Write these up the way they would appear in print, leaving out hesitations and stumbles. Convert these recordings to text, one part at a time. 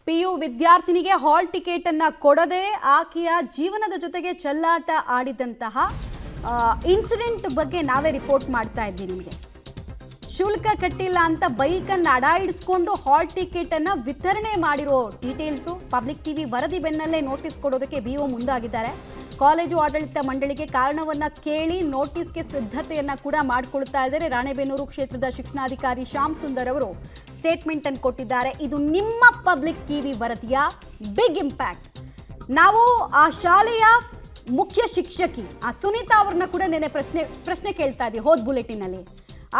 PU ವಿದ್ಯಾರ್ಥಿನಿಗೆ hall ticket ಅನ್ನು ಕೊಡದೆ ಆಕೆಯ ಜೀವನದ ಜೊತೆಗೆ ಚೆಲ್ಲಾಟ ಆಡಿದಂತಹ ಇನ್ಸಿಡೆಂಟ್ ಬಗ್ಗೆ ನಾವೇ ರಿಪೋರ್ಟ್ ಮಾಡ್ತಾ ಇದ್ದೀವಿ ನಿಮಗೆ. ಶುಲ್ಕ ಕಟ್ಟಿಲ್ಲ ಅಂತ ಬೈಕ್ ಅನ್ನು ಅಡಾಯಿಡಿಸಿಕೊಂಡು ಹಾಲ್ ಟಿಕೆಟ್ ಅನ್ನು ವಿತರಣೆ ಮಾಡಿರೋ ಡೀಟೇಲ್ಸ್ ಪಬ್ಲಿಕ್ ಟಿವಿ ವರದಿ ಬೆನ್ನಲ್ಲೇ ನೋಟಿಸ್ ಕೊಡೋದಕ್ಕೆ BO ಮುಂದಾಗಿದ್ದಾರೆ. ಕಾಲೇಜು ಆಡಳಿತ ಮಂಡಳಿಗೆ ಕಾರಣವನ್ನ ಕೇಳಿ ನೋಟಿಸ್ಗೆ ಸಿದ್ಧತೆಯನ್ನ ಕೂಡ ಮಾಡಿಕೊಳ್ತಾ ಇದ್ದಾರೆ. ರಾಣೆಬೆನ್ನೂರು ಕ್ಷೇತ್ರದ ಶಿಕ್ಷಣಾಧಿಕಾರಿ ಶ್ಯಾಮ್ ಸುಂದರ್ ಅವರು ಸ್ಟೇಟ್ಮೆಂಟ್ ಅನ್ನು ಕೊಟ್ಟಿದ್ದಾರೆ. ಇದು ನಿಮ್ಮ ಪಬ್ಲಿಕ್ ಟಿವಿ ವರದಿಯ ಬಿಗ್ ಇಂಪ್ಯಾಕ್ಟ್. ನಾವು ಆ ಶಾಲೆಯ ಮುಖ್ಯ ಶಿಕ್ಷಕಿ ಸುನೀತಾ ಅವ್ರನ್ನ ಕೂಡ ನೆನೆ ಪ್ರಶ್ನೆ ಕೇಳ್ತಾ ಇದ್ದೀವಿ ಹೋದ್ ಬುಲೆಟಿನ್ ಅಲ್ಲಿ.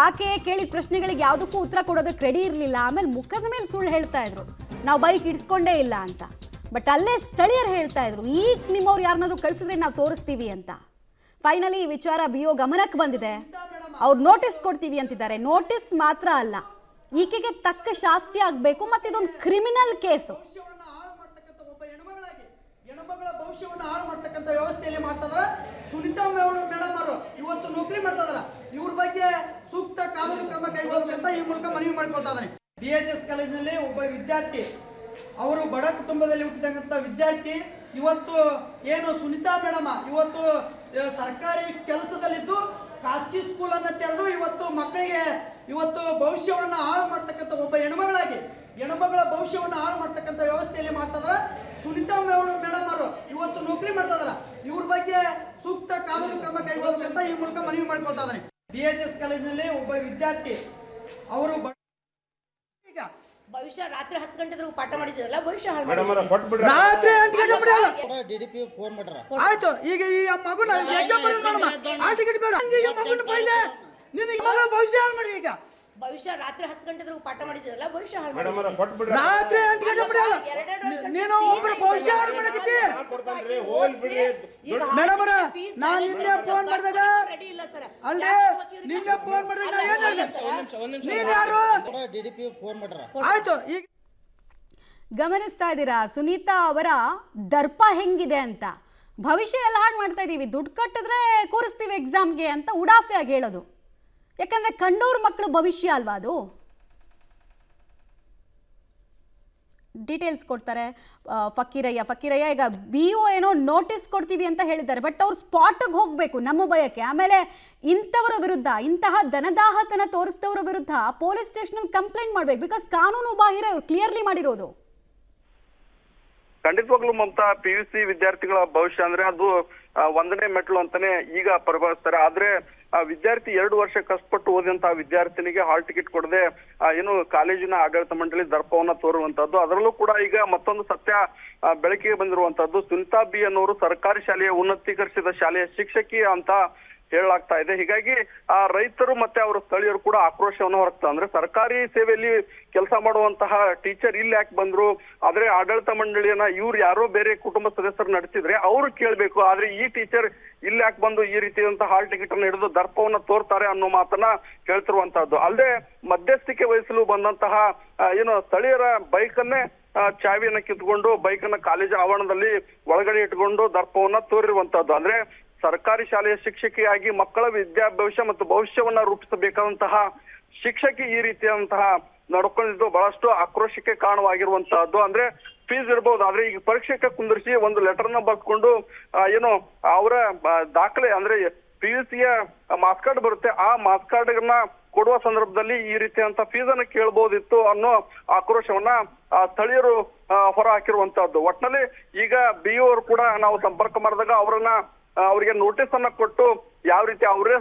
ಆಕೆ ಕೇಳಿದ ಪ್ರಶ್ನೆಗಳಿಗೆ ಯಾವುದಕ್ಕೂ ಉತ್ತರ ಕೊಡೋದಕ್ಕೆ ರೆಡಿ ಇರಲಿಲ್ಲ. ಆಮೇಲೆ ಮುಖದ ಮೇಲೆ ಸುಳ್ಳು ಹೇಳ್ತಾ ಇದ್ರು, ನಾವು ಬೈಕ್ ಇಡಿಸ್ಕೊಂಡೇ ಇಲ್ಲ ಅಂತ. ಬಟ್ ಅಲ್ಲೇ ಸ್ಥಳೀಯರು ಹೇಳ್ತಾ ಇದ್ರು, ಈಗ ನಿಮ್ಮವ್ರು ಯಾರನ್ನಾದ್ರೂ ಕಳಿಸಿದ್ರೆ ನಾವು ತೋರಿಸ್ತೀವಿ ಅಂತ. ಫೈನಲಿ ಈ ವಿಚಾರ BO ಗಮನಕ್ಕೆ ಬಂದಿದೆ. ಅವ್ರು ನೋಟಿಸ್ ಕೊಡ್ತೀವಿ ಅಂತಿದ್ದಾರೆ. ನೋಟಿಸ್ ಮಾತ್ರ ಅಲ್ಲ, ಈಕೆಗೆ ತಕ್ಕ ಶಾಸ್ತಿ ಆಗಬೇಕು. ಮತ್ತೆ ಇದೊಂದು ಕ್ರಿಮಿನಲ್ ಕೇಸು. ಹೆಣ್ಮಗಳ ಭವಿಷ್ಯವನ್ನು ಹಾಳು ಮಾಡ್ತಕ್ಕಂಥ ವ್ಯವಸ್ಥೆಯಲ್ಲಿ ಮಾಡ್ತಾರ ಸುನೀತಾ ಮೇಡಮ್ ಅವರು ಇವತ್ತು ನೌಕರಿ ಮಾಡ್ತಾ ಇದಾರ. ಇವ್ರ ಬಗ್ಗೆ ಸೂಕ್ತ ಕಾನೂನು ಕ್ರಮ ಕೈಗೊಳ್ಳಬೇಕಂತ ಈ ಮೂಲಕ ಮನವಿ ಮಾಡ್ಕೊಳ್ತಾ ಇದ್ದಾನೆ. BHS ಕಾಲೇಜಿನಲ್ಲಿ ಒಬ್ಬ ವಿದ್ಯಾರ್ಥಿ, ಅವರು ಬಡ ಕುಟುಂಬದಲ್ಲಿ ಹುಟ್ಟಿದಂತ ವಿದ್ಯಾರ್ಥಿ, ಇವತ್ತು ಏನು ಸುನೀತಾ ಮೇಡಮ್ ಇವತ್ತು ಸರ್ಕಾರಿ ಕೆಲಸದಲ್ಲಿದ್ದು ಖಾಸಗಿ ಸ್ಕೂಲ್ ಅನ್ನು ತೆರೆದು ಇವತ್ತು ಮಕ್ಕಳಿಗೆ ಇವತ್ತು ಭವಿಷ್ಯವನ್ನು ಹಾಳು ಮಾಡ್ತಕ್ಕಂಥ ಒಬ್ಬ ಹೆಣ್ಮಗಳ ಭವಿಷ್ಯವನ್ನು ಹಾಳು ಮಾಡ್ತಕ್ಕಂಥ ವ್ಯವಸ್ಥೆಯಲ್ಲಿ ಮಾಡ್ತಾರ ಸುನೀತಾ ಮೇಡಮ್ ಅವರು ಇವತ್ತು ನೌಕರಿ ಮಾಡ್ತಾ ಇದಾರ. ಇವ್ರ ಬಗ್ಗೆ ಸೂಕ್ತ ಕಾನೂನು ಕ್ರಮ ಕೈಗೊಳ್ಳಬೇಕಂತ ಈ ಮೂಲಕ ಮನವಿ ಮಾಡ್ಕೊಳ್ತಾ ಇದ್ದಾನೆ. BHS ಕಾಲೇಜಿನಲ್ಲಿ ಒಬ್ಬ ವಿದ್ಯಾರ್ಥಿ, ಅವರು ಈಗ ಭವಿಷ್ಯ ರಾತ್ರಿ 10 ಗಂಟೆ ಪಾಠ ಮಾಡಿದ್ರಲ್ಲ, ಭವಿಷ್ಯ ರಾತ್ರಿ 8 ಗಂಟೆ ಬಿಡಲ್ಲ. DDP ಫೋನ್ ಮಾಡ್ರ ಆಯ್ತು. ಈಗ ಈ ಮಗುನ ಎಕ್ಸಾಮ್ ಬರೆದು ನೋಡಮ್ಮ, ಆ ಟಿಕೆಟ್ ಬೇಡ. ಈ ಮಗುನ ಪೈಲೆ ನಿನ್ನ ಮಗಳ ಭವಿಷ್ಯ ಹಾಳು ಮಾಡಿ. ಈಗ ಭವಿಷ್ಯ ರಾತ್ರಿ 10 ಗಂಟೆ ಪಾಠ ಮಾಡಿದ್ರಲ್ಲ, ಭವಿಷ್ಯ ರಾತ್ರಿ 8 ಗಂಟೆ ಬಿಡಲ್ಲ. ನೀನು ಒಬ್ಬರ ಭವಿಷ್ಯ ಹಾಳು ಮಾಡಕತ್ತಿ ಮೇಡಮ್ ಅವರ. ನಾನು ನಿನ್ನೆ ಫೋನ್ ಮಾಡಿದಾಗ ಅಲ್ಲೇ ನಿನ್ನೆ ಫೋನ್ ಮಾಡಿದಾಗ ಏನ್ ಹೇಳಿದೆ, ನೀನು ಯಾರು DDP ಫೋನ್ ಮಾಡ್ರ ಆಯ್ತು. ಈಗ ಗಮನಿಸ್ತಾ ಇದ್ದೀರಾ ಸುನೀತಾ ಅವರ ದರ್ಪ ಹೆಂಗಿದೆ ಅಂತ. ಭವಿಷ್ಯ ಎಲ್ಲ ಹಾಳು ಮಾಡ್ತಾ ಇದ್ದೀವಿ, ದುಡ್ಡು ಕಟ್ಟಿದ್ರೆ ಕೂರಿಸ್ತೀವಿ ಎಕ್ಸಾಮ್ಗೆ ಅಂತ ಉಡಾಫೆಯಾಗಿ ಹೇಳೋದು. ಯಾಕಂದ್ರೆ ಕಂಡೋರ್ ಮಕ್ಕಳು ಭವಿಷ್ಯ ಅಲ್ವಾ ಅದು. ಡೀಟೇಲ್ಸ್ ಕೊಡ್ತಾರೆ ಫಕೀರಯ್ಯ. ಈಗ BO ಏನೋ ನೋಟಿಸ್ ಕೊಡ್ತೀವಿ ಅಂತ ಹೇಳಿದ್ದಾರೆ, ಬಟ್ ಅವ್ರು ಸ್ಪಾಟಿಗೆ ಹೋಗಬೇಕು ನಮ್ಮ ಭಯಕ್ಕೆ. ಆಮೇಲೆ ಇಂಥವರ ವಿರುದ್ಧ, ಇಂತಹ ದನದಾಹತನ ತೋರಿಸಿದವರ ವಿರುದ್ಧ ಪೊಲೀಸ್ ಸ್ಟೇಷನ್ ಕಂಪ್ಲೇಂಟ್ ಮಾಡಬೇಕು. ಬಿಕಾಸ್ ಕಾನೂನು ಬಾಹಿರ ಕ್ಲಿಯರ್ಲಿ ಮಾಡಿರೋದು. ಖಂಡಿತವಾಗ್ಲೂ ಮಮತಾ, PUC ವಿದ್ಯಾರ್ಥಿಗಳ ಭವಿಷ್ಯ ಅಂದ್ರೆ ಅದು ಒಂದನೇ ಮೆಟ್ಲು ಅಂತಾನೆ ಈಗ ಪರಿಭಾವಿಸ್ತಾರೆ. ಆದ್ರೆ ಆ ವಿದ್ಯಾರ್ಥಿ 2 ವರ್ಷ ಕಷ್ಟಪಟ್ಟು ಓದಿದಂತಹ ವಿದ್ಯಾರ್ಥಿನಿಗೆ ಹಾಲ್ ಟಿಕೆಟ್ ಕೊಡದೆ ಏನು ಕಾಲೇಜಿನ ಆಡಳಿತ ಮಂಡಳಿ ದರ್ಪವನ್ನ ತೋರುವಂತದ್ದು. ಅದರಲ್ಲೂ ಕೂಡ ಈಗ ಮತ್ತೊಂದು ಸತ್ಯ ಬೆಳಕಿಗೆ ಬಂದಿರುವಂತದ್ದು. ಸುನೀತಾ B ಅನ್ನೋರು ಸರ್ಕಾರಿ ಶಾಲೆಯ ಉನ್ನತೀಕರಿಸಿದ ಶಾಲೆಯ ಶಿಕ್ಷಕಿ ಅಂತ ಹೇಳಲಾಗ್ತಾ ಇದೆ. ಹೀಗಾಗಿ ಆ ರೈತರು ಮತ್ತೆ ಅವರ ಸ್ಥಳೀಯರು ಕೂಡ ಆಕ್ರೋಶವನ್ನು ಹೊರಗ್ತಾರೆ. ಅಂದ್ರೆ ಸರ್ಕಾರಿ ಸೇವೆಯಲ್ಲಿ ಕೆಲಸ ಮಾಡುವಂತಹ ಟೀಚರ್ ಇಲ್ಲಿ ಯಾಕೆ ಬಂದ್ರು, ಆದ್ರೆ ಆಡಳಿತ ಮಂಡಳಿಯನ್ನ ಇವ್ರು ಯಾರೋ ಬೇರೆ ಕುಟುಂಬ ಸದಸ್ಯರು ನಡೆಸಿದ್ರೆ ಅವ್ರು ಕೇಳ್ಬೇಕು. ಆದ್ರೆ ಈ ಟೀಚರ್ ಇಲ್ಲಿ ಯಾಕೆ ಬಂದು ಈ ರೀತಿಯಾದಂತಹ ಹಾಲ್ ಟಿಕೆಟ್ ಅನ್ನು ಹಿಡಿದು ದರ್ಪವನ್ನ ತೋರ್ತಾರೆ ಅನ್ನೋ ಮಾತನ್ನ ಕೇಳ್ತಿರುವಂತಹದ್ದು. ಅಲ್ಲದೆ ಮಧ್ಯಸ್ಥಿಕೆ ವಹಿಸಲು ಬಂದಂತಹ ಏನು ಸ್ಥಳೀಯರ ಬೈಕ್ ಅನ್ನೇ ಚಾವಿಯನ್ನ ಕಿತ್ಕೊಂಡು ಬೈಕ್ ಅನ್ನ ಕಾಲೇಜು ಆವರಣದಲ್ಲಿ ಒಳಗಡೆ ಇಟ್ಕೊಂಡು ದರ್ಪವನ್ನ ತೋರಿರುವಂತಹದ್ದು. ಅಂದ್ರೆ ಸರ್ಕಾರಿ ಶಾಲೆಯ ಶಿಕ್ಷಕಿಯಾಗಿ ಮಕ್ಕಳ ಭವಿಷ್ಯ ಮತ್ತು ಭವಿಷ್ಯವನ್ನ ರೂಪಿಸಬೇಕಾದಂತಹ ಶಿಕ್ಷಕಿ ಈ ರೀತಿಯಾದಂತಹ ನಡ್ಕೊಂಡಿದ್ದು ಬಹಳಷ್ಟು ಆಕ್ರೋಶಕ್ಕೆ ಕಾರಣವಾಗಿರುವಂತಹದ್ದು. ಅಂದ್ರೆ ಫೀಸ್ ಇರ್ಬೋದು, ಆದ್ರೆ ಈಗ ಪರೀಕ್ಷೆಗೆ ಕುಂದಿರಿಸಿ ಒಂದು ಲೆಟರ್ನ ಬರ್ಸ್ಕೊಂಡು ಏನು ಅವರ ದಾಖಲೆ ಅಂದ್ರೆ PUCಯ ಮಾರ್ಕ್ಸ್ ಕಾರ್ಡ್ ಬರುತ್ತೆ, ಆ ಮಾರ್ಕ್ಸ್ ಕಾರ್ಡ್ನ ಕೊಡುವ ಸಂದರ್ಭದಲ್ಲಿ ಈ ರೀತಿಯಂತ ಫೀಸ್ ಅನ್ನ ಕೇಳಬಹುದಿತ್ತು ಅನ್ನೋ ಆಕ್ರೋಶವನ್ನ ಸ್ಥಳೀಯರು ಹೊರ ಹಾಕಿರುವಂತಹದ್ದು. ಒಟ್ನಲ್ಲಿ ಈಗ BO ಅವರು ಕೂಡ ನಾವು ಸಂಪರ್ಕ ಮಾಡಿದಾಗ ಅವರಿಗೆ ನೋಟಿಸ್ ಅನ್ನ ಕೊಟ್ಟು ಯಾವ ರೀತಿ ಅವರೇ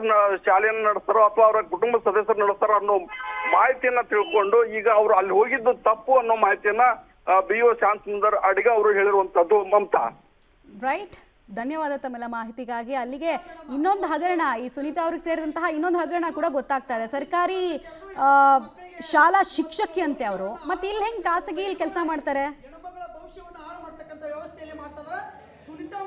ಶಾಲೆಯನ್ನ ನಡೆಸ್ತಾರೋ ಅಥವಾ ಅವರ ಕುಟುಂಬ ಸದಸ್ಯರು ನಡೆಸ್ತಾರೋ ಅನ್ನೋ ಮಾಹಿತಿಯನ್ನ ತಿಳ್ಕೊಂಡು ಈಗ ಅವರು ಅಲ್ಲಿ ಹೋಗಿದ್ದು ತಪ್ಪು ಅನ್ನೋ ಮಾಹಿತಿಯನ್ನ BO ಶ್ಯಾಮ್ ಸುಂದರ್ ಅಡಿಗ ಅವರು ಹೇಳಿರುವಂತದ್ದು. ಮಮತಾ, ರೈಟ್, ಧನ್ಯವಾದ ತಮ್ಮೆಲ್ಲ ಮಾಹಿತಿಗಾಗಿ. ಅಲ್ಲಿಗೆ ಇನ್ನೊಂದು ಹಗರಣ, ಈ ಸುನೀತಾ ಅವ್ರಿಗೆ ಸೇರಿದಂತಹ ಇನ್ನೊಂದು ಹಗರಣ ಕೂಡ ಗೊತ್ತಾಗ್ತಾ ಇದೆ. ಸರ್ಕಾರಿ ಶಾಲಾ ಶಿಕ್ಷಕಿ ಅಂತೆ ಅವರು, ಮತ್ತೆ ಇಲ್ಲಿ ಹೆಂಗ್ ಖಾಸಗಿ ಇಲ್ಲಿ ಕೆಲಸ ಮಾಡ್ತಾರೆ? ಹೆಣ್ಮಗಳ ಭವಿಷ್ಯವನ್ನು ಹಾಳು ಮಾಡ್ತಕ್ಕಂಥ ವ್ಯವಸ್ಥೆಯಲ್ಲಿ ಮಾಡ್ತಾರ ಸುನೀತಾ